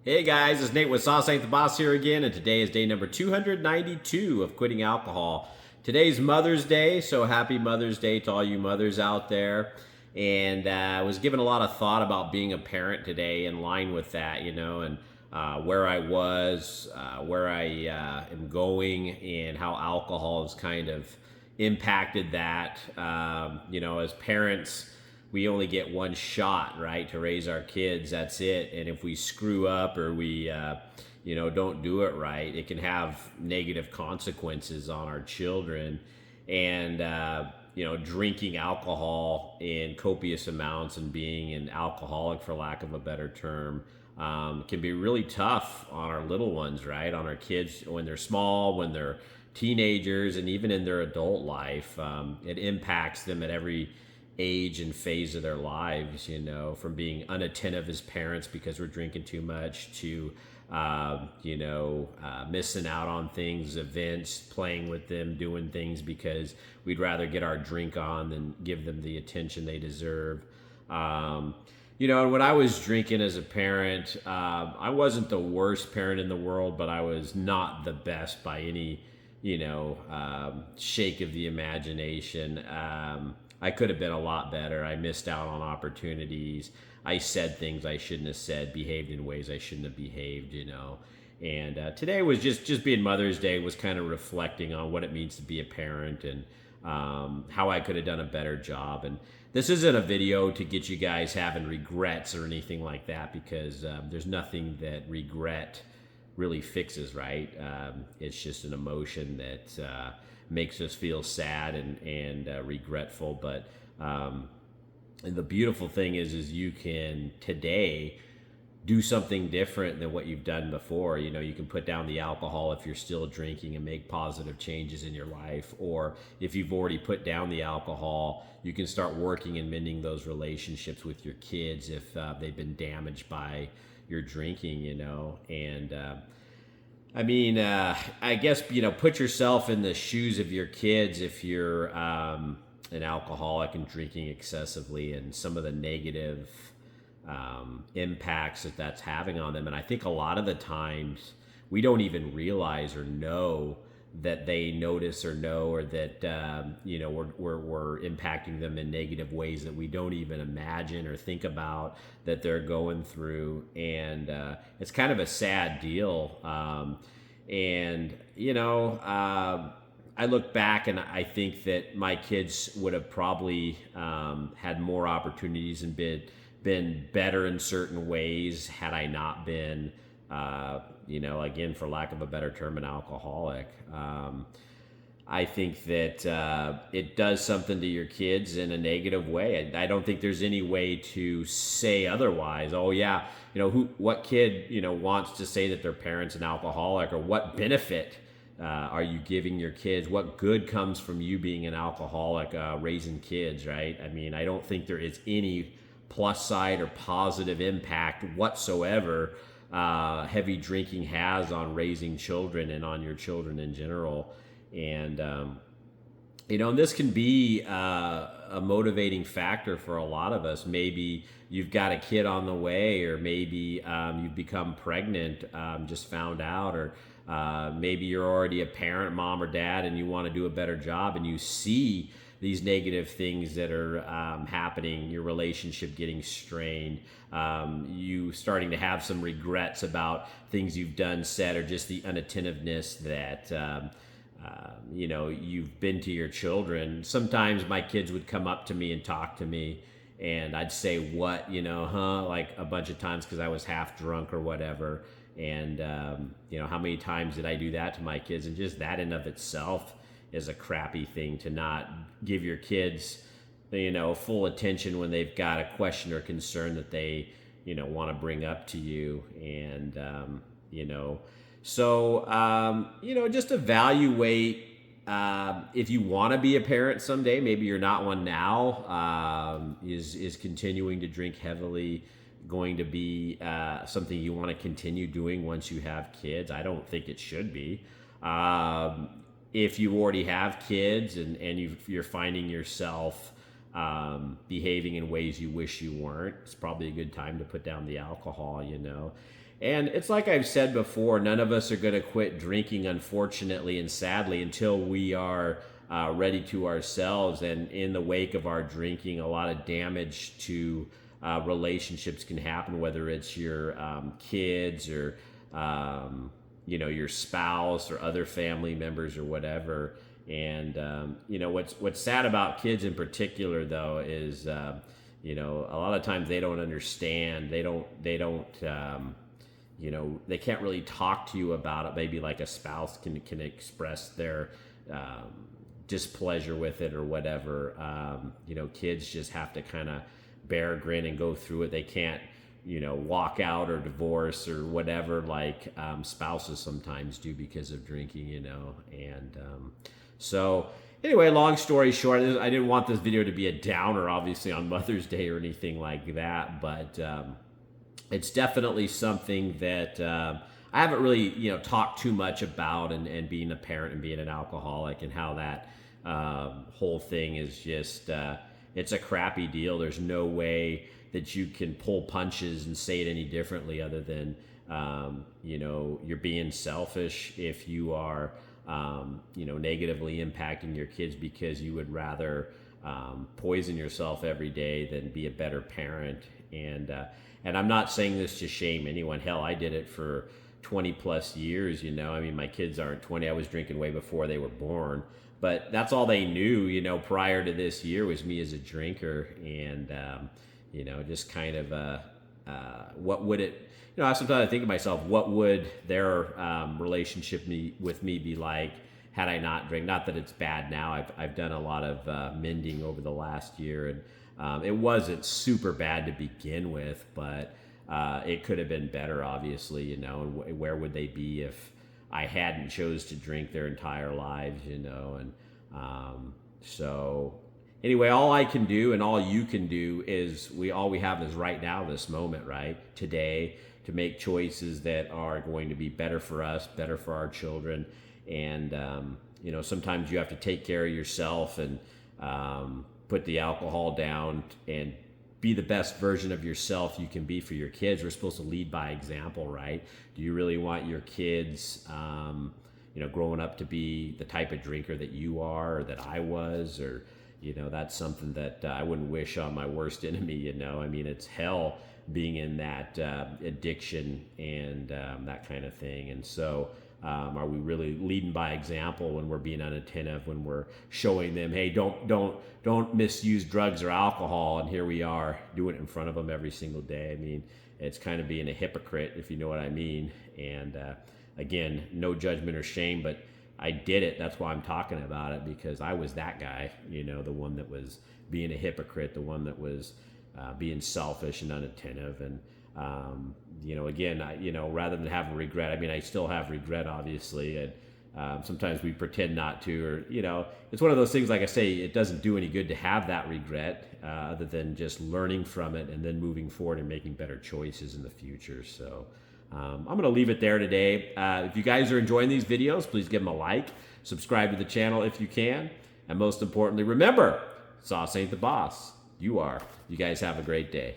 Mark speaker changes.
Speaker 1: Hey guys, it's Nate with Sauce Ain't the Boss here again, and today is day number 292 of quitting alcohol. Today's Mother's Day, so happy Mother's Day to all you mothers out there. And I was given a lot of thought about being a parent today in line with that, and where I was, where I am going, and how alcohol has kind of impacted that. As parents, we only get one shot, right, to raise our kids. That's it. And if we screw up or we, don't do it right, it can have negative consequences on our children. And, drinking alcohol in copious amounts and being an alcoholic, for lack of a better term, can be really tough on our little ones, right? On our kids when they're small, when they're teenagers, and even in their adult life. It impacts them at every age and phase of their lives, from being unattentive as parents because we're drinking too much to, missing out on things, events, playing with them, doing things because we'd rather get our drink on than give them the attention they deserve. And when I was drinking as a parent, I wasn't the worst parent in the world, but I was not the best by any, shake of the imagination. I could have been a lot better. I missed out on opportunities. I said things I shouldn't have said, behaved in ways I shouldn't have behaved, And today was just being Mother's Day, was kind of reflecting on what it means to be a parent and how I could have done a better job. And this isn't a video to get you guys having regrets or anything like that, because there's nothing that regret really fixes, right? It's just an emotion that makes us feel sad and regretful. But and the beautiful thing is you can today do something different than what you've done before. You can put down the alcohol if you're still drinking and make positive changes in your life. Or if you've already put down the alcohol, you can start working and mending those relationships with your kids if they've been damaged by your drinking, And I guess, put yourself in the shoes of your kids if you're an alcoholic and drinking excessively, and some of the negative impacts that that's having on them. And I think a lot of the times we don't even realize or know that they notice or know, or that we're impacting them in negative ways that we don't even imagine or think about that they're going through. And it's kind of a sad deal. I look back and I think that my kids would have probably had more opportunities and been better in certain ways had I not been, again, for lack of a better term, an alcoholic. I think that it does something to your kids in a negative way. I don't think there's any way to say otherwise. Oh yeah, what kid wants to say that their parent's an alcoholic, or what benefit are you giving your kids? What good comes from you being an alcoholic raising kids, right? I don't think there is any plus side or positive impact whatsoever heavy drinking has on raising children and on your children in general. And, and this can be a motivating factor for a lot of us. Maybe you've got a kid on the way, or maybe you've become pregnant, just found out, or maybe you're already a parent, mom or dad, and you want to do a better job, and you see these negative things that are happening, your relationship getting strained, you starting to have some regrets about things you've done, said, or just the unattentiveness that you've been to your children. Sometimes my kids would come up to me and talk to me, and I'd say, what, like a bunch of times, because I was half drunk or whatever. And, how many times did I do that to my kids? And just that in of itself is a crappy thing, to not give your kids, full attention when they've got a question or concern that they, want to bring up to you. And, just evaluate if you want to be a parent someday. Maybe you're not one now. Is continuing to drink heavily going to be something you want to continue doing once you have kids? I don't think it should be. If you already have kids and you're finding yourself behaving in ways you wish you weren't, it's probably a good time to put down the alcohol, you know. And it's like I've said before, none of us are going to quit drinking, unfortunately and sadly, until we are ready to ourselves. And in the wake of our drinking, a lot of damage to relationships can happen, whether it's your kids or you know, your spouse or other family members or whatever. And you know, what's sad about kids in particular, though, is you know, a lot of times they don't understand. They don't you know, they can't really talk to you about it. Maybe like a spouse can express their displeasure with it or whatever. You know, kids just have to kind of bear a grin and go through it. They can't, you know, walk out or divorce or whatever like spouses sometimes do because of drinking, you know. And so anyway, long story short, I didn't want this video to be a downer, obviously, on Mother's Day or anything like that, but it's definitely something that I haven't really, you know, talked too much about, and being a parent and being an alcoholic and how that whole thing is just, it's a crappy deal. There's no way that you can pull punches and say it any differently other than, you know, you're being selfish if you are, you know, negatively impacting your kids because you would rather poison yourself every day than be a better parent. And I'm not saying this to shame anyone. Hell, I did it for 20 plus years, you know. I mean, my kids aren't 20. I was drinking way before they were born. But that's all they knew, you know, prior to this year was me as a drinker. And, you know, just kind of what would it, you know, sometimes I think to myself, what would their relationship with me be like had I not drank? Not that it's bad now. I've done a lot of mending over the last year, and it wasn't super bad to begin with, but it could have been better, obviously, you know. And where would they be if I hadn't chose to drink their entire lives, you know? And so anyway, all I can do and all you can do is all we have is right now, this moment, right? Today, to make choices that are going to be better for us, better for our children. And, you know, sometimes you have to take care of yourself and put the alcohol down and be the best version of yourself you can be for your kids. We're supposed to lead by example, right? Do you really want your kids, you know, growing up to be the type of drinker that you are or that I was? Or, you know, that's something that I wouldn't wish on my worst enemy, you know. I mean, it's hell being in that addiction and that kind of thing. And so are we really leading by example when we're being unattentive, when we're showing them, hey, don't misuse drugs or alcohol, and here we are doing it in front of them every single day? I mean, it's kind of being a hypocrite, if you know what I mean. And again, no judgment or shame, but I did it. That's why I'm talking about it, because I was that guy, you know, the one that was being a hypocrite, the one that was being selfish and unattentive. And you know, again, you know, rather than having regret, I mean, I still have regret, obviously, and sometimes we pretend not to, or, you know, it's one of those things, like I say, it doesn't do any good to have that regret, other than just learning from it and then moving forward and making better choices in the future. So I'm going to leave it there today. If you guys are enjoying these videos, please give them a like, subscribe to the channel if you can, and most importantly, remember, sauce ain't the boss. You are. You guys have a great day.